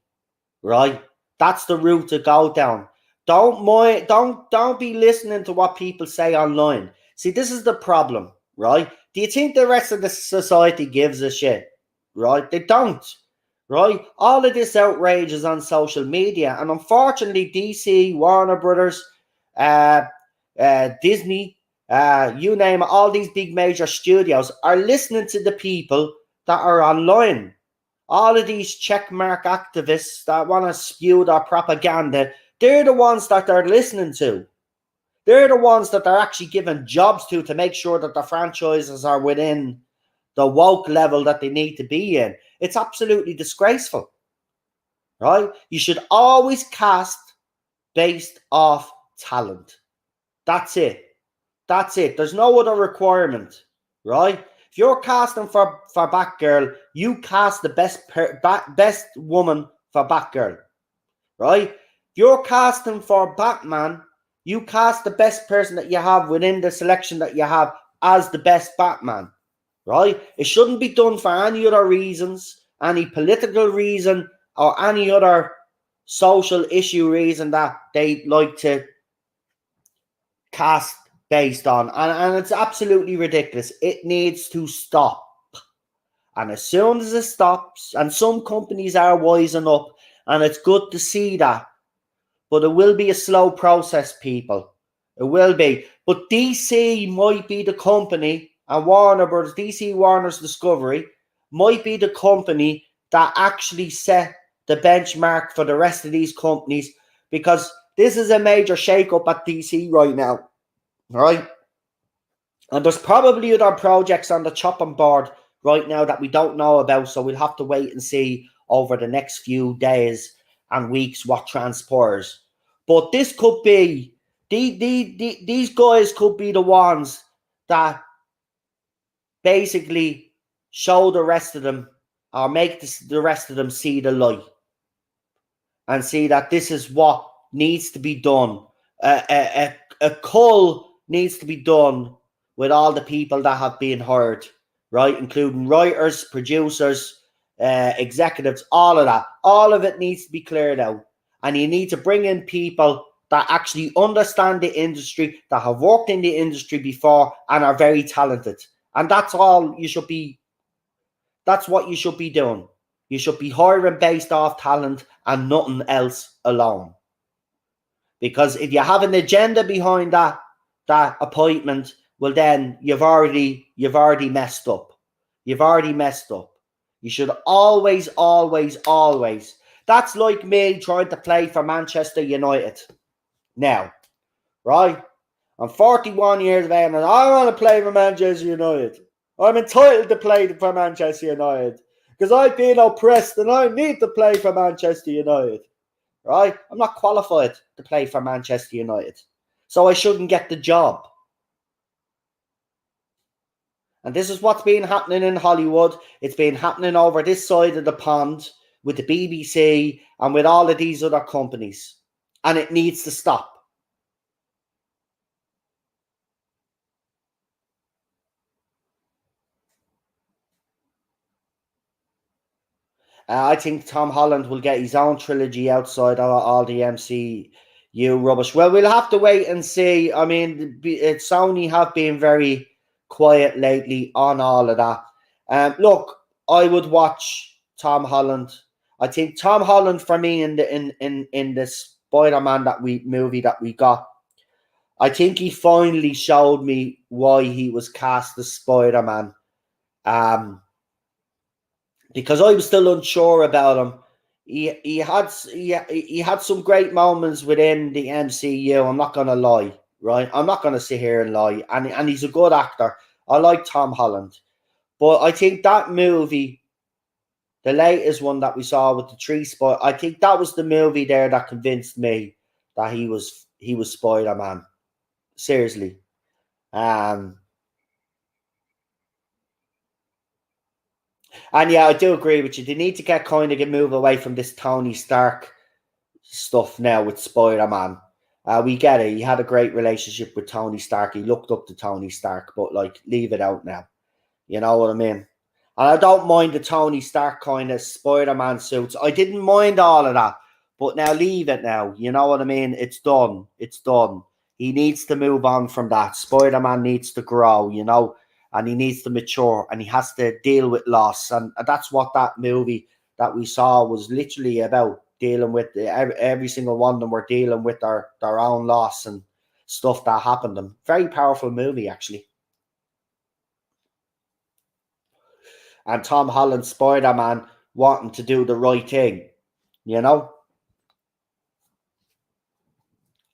right? That's the route to go down. Don't be listening to what people say online. See, this is the problem, right? Do you think the rest of the society gives a shit? Right? They don't. Right? All of this outrage is on social media, and unfortunately, DC, Warner Brothers, Disney, you name it, all these big major studios are listening to the people that are online. All of these checkmark activists that want to spew their propaganda, they're the ones that they're listening to. They're the ones that they're actually giving jobs to make sure that the franchises are within the woke level that they need to be in. It's absolutely disgraceful, right? You should always cast based off talent. That's it. That's it. There's no other requirement, right? If you're casting for Batgirl, you cast the best woman for Batgirl, right? If you're casting for Batman, you cast the best person that you have within the selection that you have as the best Batman, right? It shouldn't be done for any other reasons, any political reason, or any other social issue reason that they like to cast based on. And it's absolutely ridiculous. It needs to stop. And as soon as it stops, and some companies are wising up, and it's good to see that, but it will be a slow process, people. It will be. But DC might be the company, and Warner Brothers, DC Warner's Discovery, might be the company that actually set the benchmark for the rest of these companies, because this is a major shake-up at DC right now, right? And there's probably other projects on the chopping board right now that we don't know about, so we'll have to wait and see over the next few days and weeks what transpires. But this could be, these guys could be the ones that basically show the rest of them, or make the rest of them see the light and see that this is what needs to be done. A cull needs to be done with all the people that have been hired, right? Including writers, producers, executives, all of that. All of it needs to be cleared out. And you need to bring in people that actually understand the industry, that have worked in the industry before and are very talented. And that's all you should be, that's what you should be doing. You should be hiring based off talent and nothing else alone. Because if you have an agenda behind that appointment, well then you've already messed up. You've already messed up. You should always. That's like me trying to play for Manchester United. Now, right? I'm 41 years of age and I want to play for Manchester United. I'm entitled to play for Manchester United because I've been oppressed and I need to play for Manchester United. Right? I'm not qualified to play for Manchester United. So I shouldn't get the job. And this is what's been happening in Hollywood. It's been happening over this side of the pond with the BBC and with all of these other companies. And it needs to stop. I think Tom Holland will get his own trilogy outside of all the MCU rubbish. Well, we'll have to wait and see. I mean, Sony have been very quiet lately on all of that. Look, I would watch Tom Holland. I think Tom Holland for me in the Spider-Man movie that we got. I think he finally showed me why he was cast as Spider-Man. Because I was still unsure about him. He had some great moments within the MCU. I'm not gonna lie, right? I'm not gonna sit here and lie. And he's a good actor. I like Tom Holland, but I think that movie, the latest one that we saw with the tree spot, I think that was the movie there that convinced me that he was Spider-Man. Seriously, and yeah, I do agree with you. They need to get move away from this Tony Stark stuff now with Spider-Man. We get it. He had a great relationship with Tony Stark. He looked up to Tony Stark, but like, leave it out now. You know what I mean? And I don't mind the Tony Stark kind of Spider-Man suits. I didn't mind all of that, but now leave it now. You know what I mean? It's done. It's done. He needs to move on from that. Spider-Man needs to grow, you know, and he needs to mature, and he has to deal with loss. And that's what that movie that we saw was literally about, dealing with. Every single one of them were dealing with their own loss and stuff that happened to them. Very powerful movie, actually. And Tom Holland Spider-Man wanting to do the right thing, you know?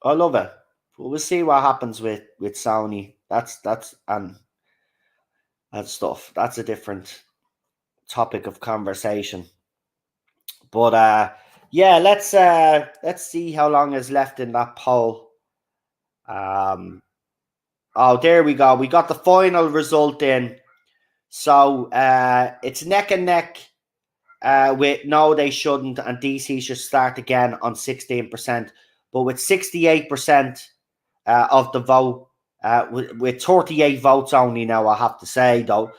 I love it. But we'll see what happens with Sony. That's and stuff. That's a different topic of conversation. But yeah, let's see how long is left in that poll. Oh, there we go. We got the final result in. So it's neck and neck with no, they shouldn't, and DC should start again on 16%. But with 68% of the vote, with 38 votes only now, I have to say, though,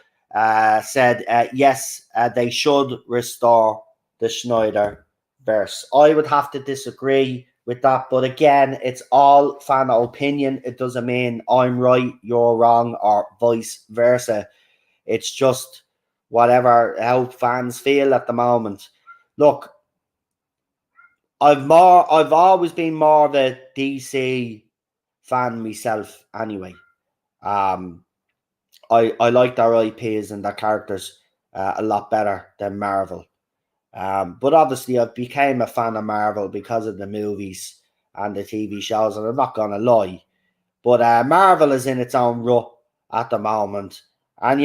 said yes, they should restore the Snyder verse. I would have to disagree with that, but again, it's all fan opinion. It doesn't mean I'm right, you're wrong, or vice versa. It's just whatever, how fans feel at the moment. Look, I've always been more of a DC fan myself anyway. I like their IPs and their characters a lot better than Marvel. But obviously I became a fan of Marvel because of the movies and the TV shows, and I'm not gonna lie. But Marvel is in its own rut at the moment. And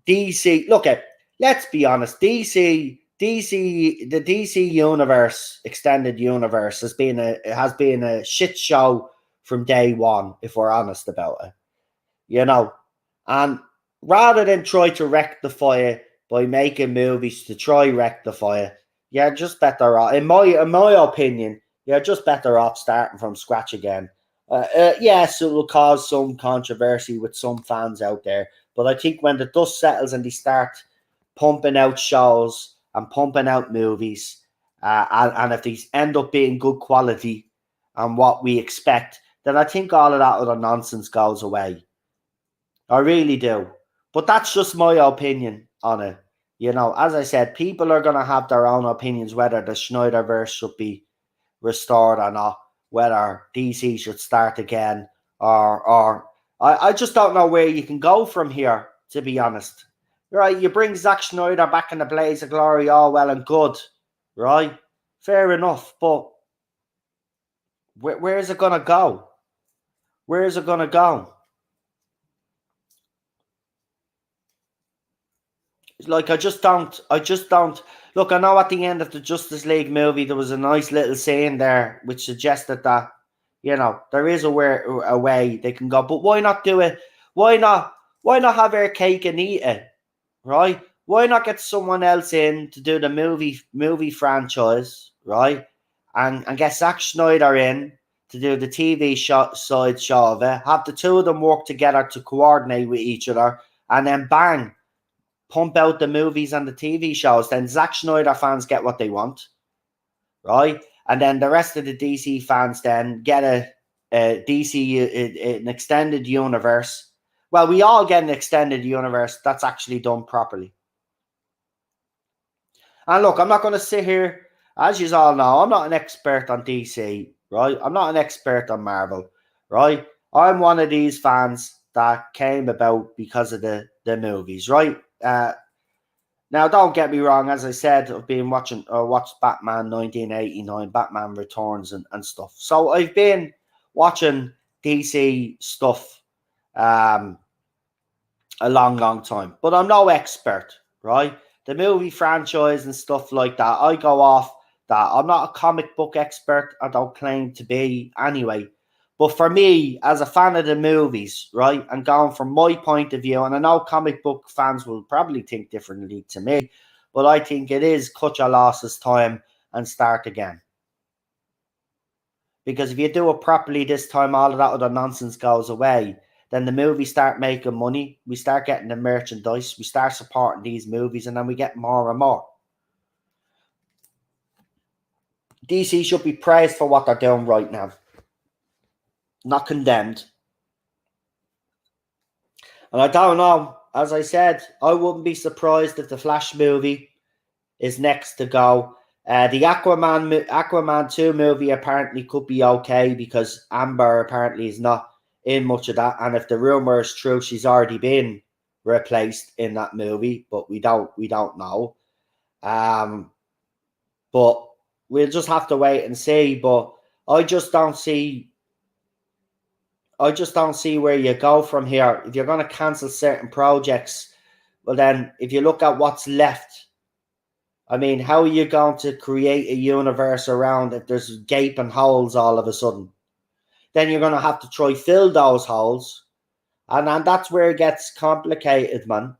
DC, look at, let's be honest, the DC universe, extended universe, has been a shit show from day one, if we're honest about it. And rather than try to rectify it by making movies to try rectify it, you're just better off, in my opinion, you're just better off starting from scratch again. Yes, it will cause some controversy with some fans out there, but I think when the dust settles and they start pumping out shows and pumping out movies, and if these end up being good quality and what we expect, then I think all of that other nonsense goes away. I really do. But that's just my opinion on it. As I said, people are going to have their own opinions whether the Snyderverse should be restored or not, whether DC should start again, or I just don't know where you can go from here, to be honest. Right, you bring Zack Snyder back in the blaze of glory, all well and good, right? Fair enough, but where is it going to go? Where is it going to go? Like, I just don't. Look, I know at the end of the Justice League movie, there was a nice little scene there which suggested that, there is a way they can go. But why not do it? Why not have our cake and eat it? Right? Why not get someone else in to do the movie franchise, right? And get Zack Snyder in to do the TV side show of it. Have the two of them work together to coordinate with each other, and then bang, pump out the movies and the TV shows. Then Zack Snyder fans get what they want, right? And then the rest of the DC fans then get an extended universe. Well, we all get an extended universe that's actually done properly. And look, I'm not going to sit here, as you all know, I'm not an expert on DC, right? I'm not an expert on Marvel, right? I'm one of these fans that came about because of the movies, right? Now, don't get me wrong. As I said, I've been watched Batman 1989, Batman Returns and stuff. So I've been watching DC stuff a long time. But I'm no expert, right? The movie franchise and stuff like that, I go off that. I'm not a comic book expert. I don't claim to be anyway. But for me, as a fan of the movies, right, and going from my point of view, and I know comic book fans will probably think differently to me, but I think it is cut your losses time and start again. Because if you do it properly this time, all of that other nonsense goes away. Then the movies start making money. We start getting the merchandise. We start supporting these movies, and then we get more and more. DC should be praised for what they're doing right now, not condemned. And I don't know. As I said, I wouldn't be surprised if the Flash movie is next to go. The Aquaman 2 movie apparently could be okay because Amber apparently is not in much of that. And if the rumor is true, she's already been replaced in that movie, but we don't know. But we'll just have to wait and see. But I just don't see where you go from here. If you're going to cancel certain projects, well then, if you look at what's left, I mean, how are you going to create a universe around if there's gaping holes all of a sudden? Then you're going to have to try fill those holes. And that's where it gets complicated, man.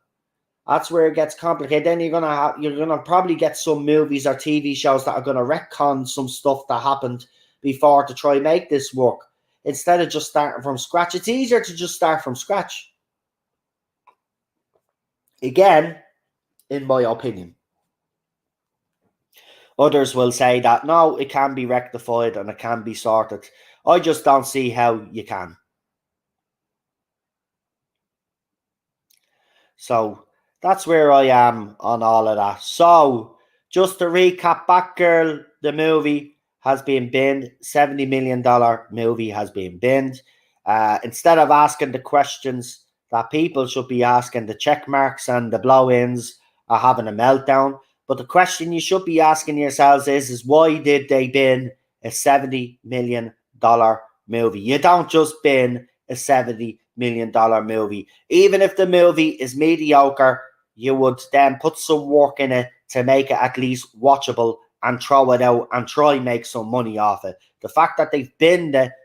That's where it gets complicated. Then you're gonna probably get some movies or TV shows that are gonna retcon some stuff that happened before to try and make this work. Instead of just starting from scratch. It's easier to just start from scratch. Again, in my opinion. Others will say that, no, it can be rectified and it can be sorted. I just don't see how you can. So that's where I am on all of that. So just to recap, Batgirl, the movie, has been binned. $70 million movie has been binned. Instead of asking the questions that people should be asking, the check marks and the blow-ins are having a meltdown. But the question you should be asking yourselves is why did they bin a $70 million movie? You don't just bin a $70 million movie. Even if the movie is mediocre, you would then put some work in it to make it at least watchable and throw it out and try and make some money off it. The fact that they've been there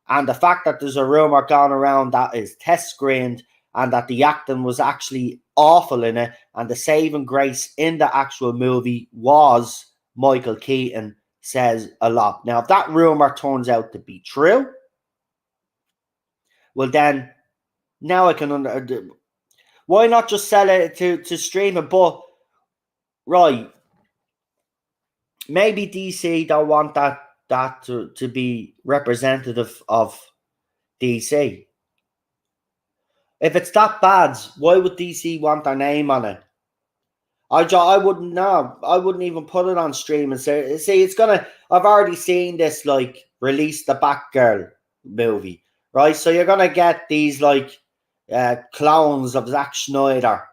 and the fact that there's a rumor going around that is test screened and that the acting was actually awful in it and the saving grace in the actual movie was Michael Keaton says a lot. Now, if that rumor turns out to be true, well then, now I can why not just sell it to stream it? But right, maybe DC don't want that to be representative of DC. If it's that bad, why would DC want their name on it? I wouldn't know. I wouldn't even put it on stream and say, it's gonna. I've already seen this like release the Batgirl movie, right? So you're gonna get these like clones of Zack Snyder,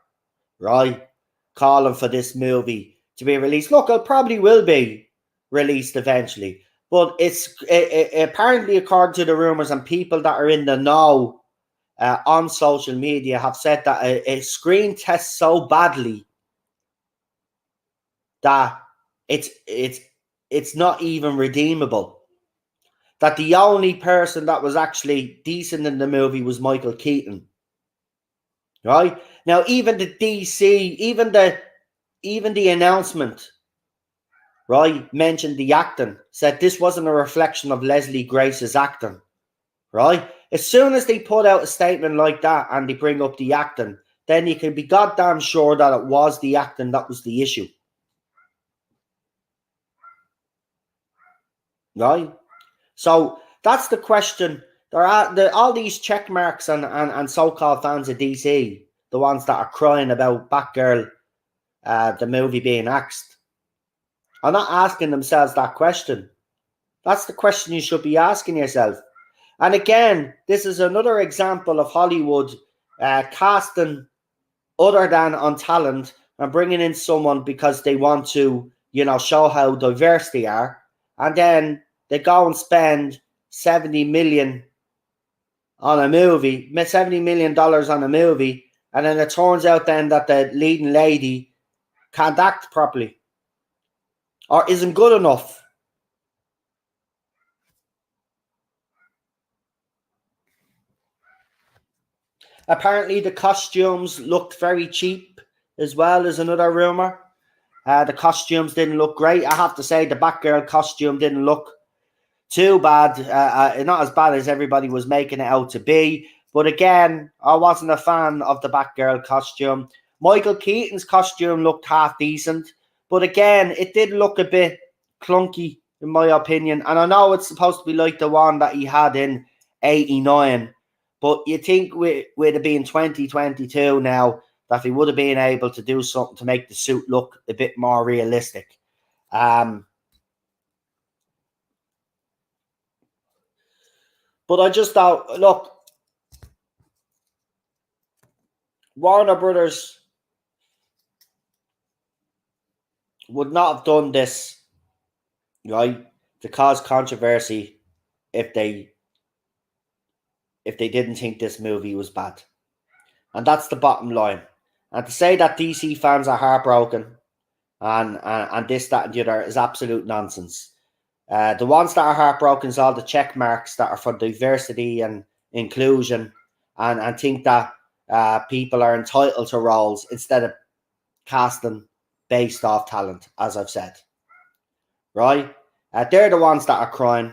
right? Calling for this movie to be released. Look, it probably will be released eventually, but it's apparently, according to the rumors and people that are in the know on social media, have said that a screen tests so badly that it's not even redeemable. That the only person that was actually decent in the movie was Michael Keaton. Right? Now, even the DC, even the announcement, right, mentioned the acting, said this wasn't a reflection of Leslie Grace's acting. Right? As soon as they put out a statement like that and they bring up the acting, then you can be goddamn sure that it was the acting that was the issue. Right? So that's the question. There are all these check marks and so-called fans of DC, the ones that are crying about Batgirl, the movie being axed, are not asking themselves that question. That's the question you should be asking yourself. And again, this is another example of Hollywood casting other than on talent and bringing in someone because they want to, show how diverse they are. And then they go and spend $70 million on a movie, $70 million on a movie, and then it turns out then that the leading lady can't act properly or isn't good enough. Apparently, the costumes looked very cheap as well, as another rumor. The costumes didn't look great. I have to say, the Batgirl costume didn't look too bad. Not as bad as everybody was making it out to be. But again, I wasn't a fan of the Batgirl costume. Michael Keaton's costume looked half decent. But again, it did look a bit clunky, in my opinion. And I know it's supposed to be like the one that he had in 89. But you think with it being 2022 now, that he would have been able to do something to make the suit look a bit more realistic. But I just thought, look, Warner Brothers would not have done this, right, to cause controversy if they didn't think this movie was bad. And that's the bottom line. And to say that DC fans are heartbroken and this, that, and the other is absolute nonsense. The ones that are heartbroken is all the check marks that are for diversity and inclusion and think that people are entitled to roles instead of casting based off talent, as I've said. Right? They're the ones that are crying,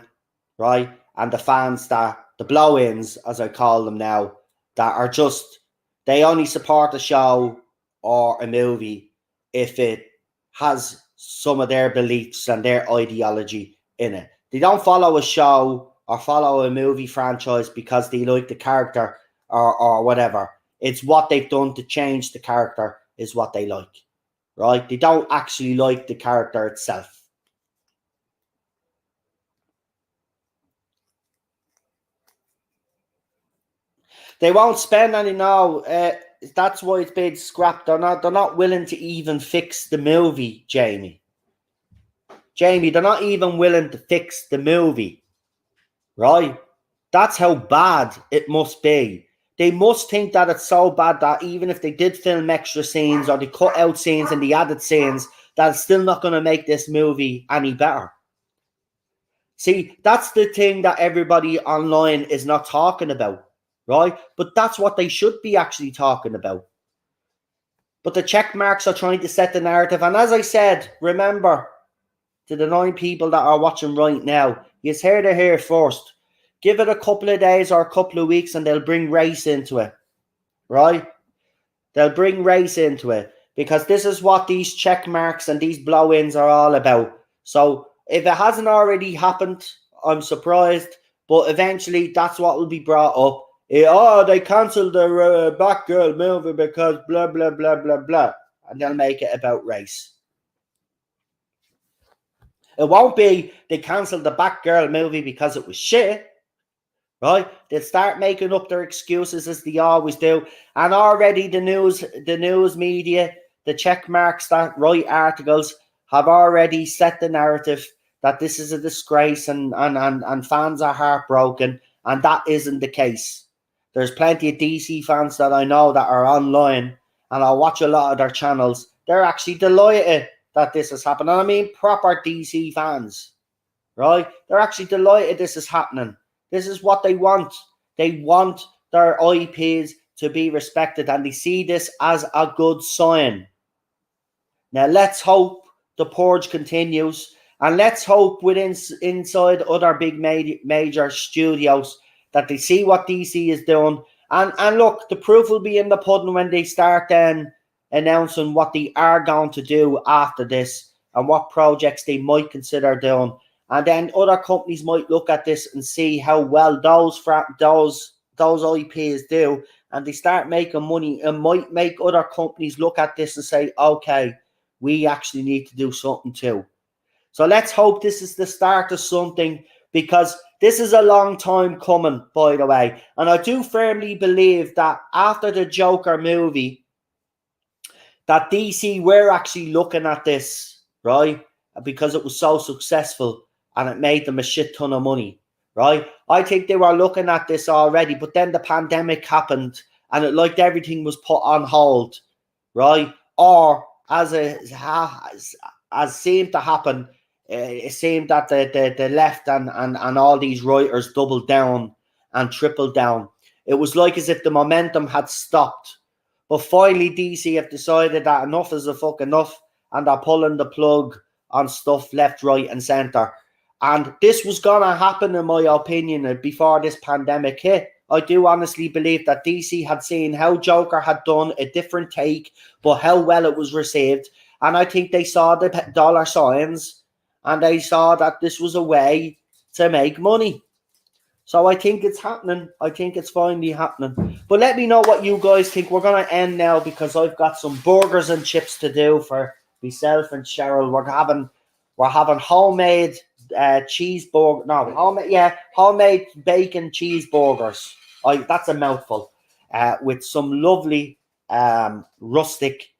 right? And the fans the blow-ins, as I call them now, that are just, they only support a show or a movie if it has some of their beliefs and their ideology in it. They don't follow a show or follow a movie franchise because they like the character or whatever. It's what they've done to change the character is what they like, right? They don't actually like the character itself. They won't spend any now. That's why it's been scrapped. They're not willing to even fix the movie, Jamie. They're not even willing to fix the movie. Right? That's how bad it must be. They must think that it's so bad that even if they did film extra scenes or they cut out scenes and they added scenes, that it's still not going to make this movie any better. See, that's the thing that everybody online is not talking about, right? But that's what they should be actually talking about. But the check marks are trying to set the narrative. And as I said, remember, to the 9 people that are watching right now, you heard it here first. Give it a couple of days or a couple of weeks and they'll bring race into it, right? They'll bring race into it because this is what these check marks and these blow-ins are all about. So if it hasn't already happened, I'm surprised. But eventually, that's what will be brought up. They cancelled the Batgirl movie because blah, blah, blah, blah, blah. And they'll make it about race. It won't be they cancelled the Batgirl movie because it was shit. Right? They'll start making up their excuses as they always do. And already the news media, the check marks that write articles have already set the narrative that this is a disgrace and fans are heartbroken. And that isn't the case. There's plenty of DC fans that I know that are online and I watch a lot of their channels. They're actually delighted that this has happened. And I mean proper DC fans. Right? They're actually delighted this is happening. This is what they want. They want their IPs to be respected and they see this as a good sign. Now, let's hope the purge continues and let's hope inside other big major studios that they see what DC is doing. And look, the proof will be in the pudding when they start then announcing what they are going to do after this and what projects they might consider doing. And then other companies might look at this and see how well those IPs do, and they start making money. And might make other companies look at this and say, "Okay, we actually need to do something too." So let's hope this is the start of something, because this is a long time coming, by the way. And I do firmly believe that after the Joker movie, that DC were actually looking at this, right? Because it was so successful. And it made them a shit ton of money, right? I think they were looking at this already, but then the pandemic happened and it like everything was put on hold, right? Or as seemed to happen, it seemed that the left and all these writers doubled down and tripled down. It was like as if the momentum had stopped. But finally, DC have decided that enough is a fuck enough and they're pulling the plug on stuff left, right, and centre. And this was going to happen, in my opinion, before this pandemic hit. I do honestly believe that DC had seen how Joker had done a different take, but how well it was received. And I think they saw the dollar signs and they saw that this was a way to make money. So I think it's happening. I think it's finally happening. But let me know what you guys think. We're going to end now because I've got some burgers and chips to do for myself and Cheryl. We're having homemade cheeseburger. No, homemade bacon cheeseburgers. That's a mouthful. With some lovely rustic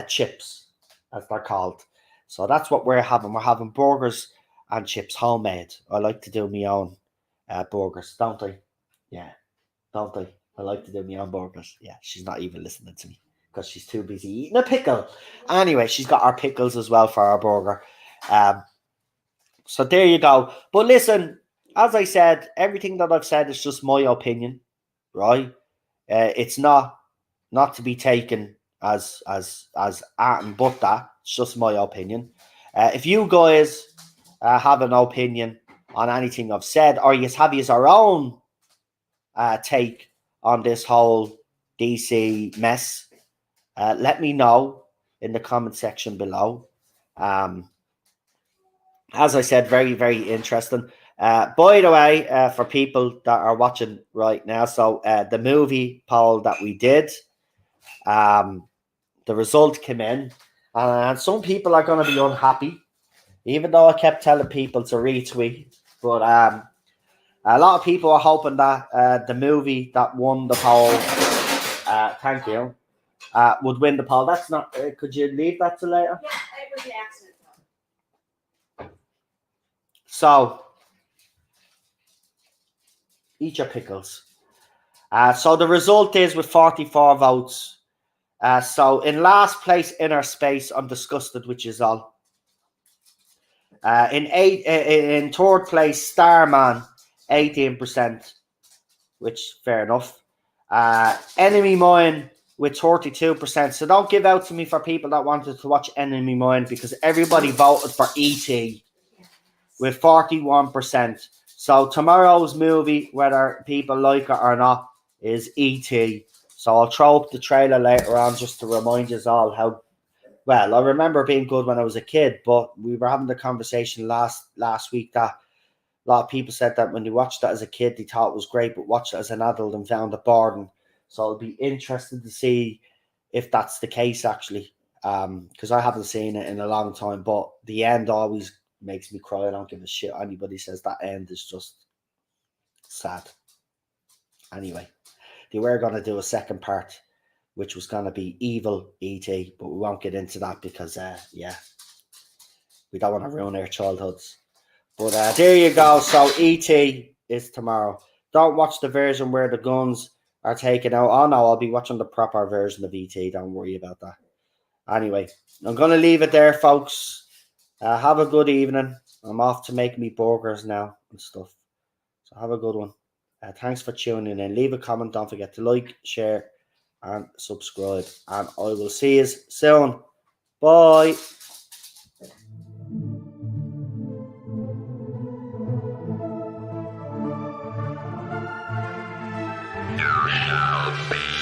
chips, as they're called. So that's what we're having. We're having burgers and chips, homemade. I like to do my own burgers, don't I? Yeah, don't I? I like to do my own burgers. Yeah, she's not even listening to me because she's too busy eating a pickle. Anyway, she's got our pickles as well for our burger. So there you go. But listen, as I said, everything that I've said is just my opinion, right? It's not to be taken as art and but that. It's just my opinion. If you guys have an opinion on anything I've said, or you have your own take on this whole DC mess, let me know in the comment section below. As I said, very, very interesting. By the way, for people that are watching right now, so the movie poll that we did, the result came in, and some people are going to be unhappy, even though I kept telling people to retweet. But a lot of people are hoping that the movie that won the poll, thank you, would win the poll. That's not. Could you leave that to later? Yeah, it was an accident. So, eat your pickles. So the result is with 44 votes. So in last place, Inner Space, I'm disgusted with you all. In third place, Starman, 18%, which fair enough. Enemy Mine with 32%. So don't give out to me for people that wanted to watch Enemy Mine, because everybody voted for E.T. with 41%. So tomorrow's movie, whether people like it or not, is E.T. So I'll throw up the trailer later on just to remind you all how, well, I remember being good when I was a kid, but we were having the conversation last week that a lot of people said that when they watched it as a kid, they thought it was great, but watched it as an adult and found it boring. So I'll be interested to see if that's the case, actually, because I haven't seen it in a long time. But the end always makes me cry. I don't give a shit. Anybody says that end is just sad. Anyway, they were going to do a second part, which was going to be Evil E.T., but we won't get into that because, we don't want to ruin our childhoods. But there you go. So E.T. is tomorrow. Don't watch the version where the guns are taken out. Oh no, I'll be watching the proper version of E.T. Don't worry about that. Anyway, I'm going to leave it there, folks. Have a good evening. I'm off to make me burgers now and stuff. So have a good one. Thanks for tuning in. Leave a comment. Don't forget to like, share, and subscribe. And I will see you soon. Bye. There shall be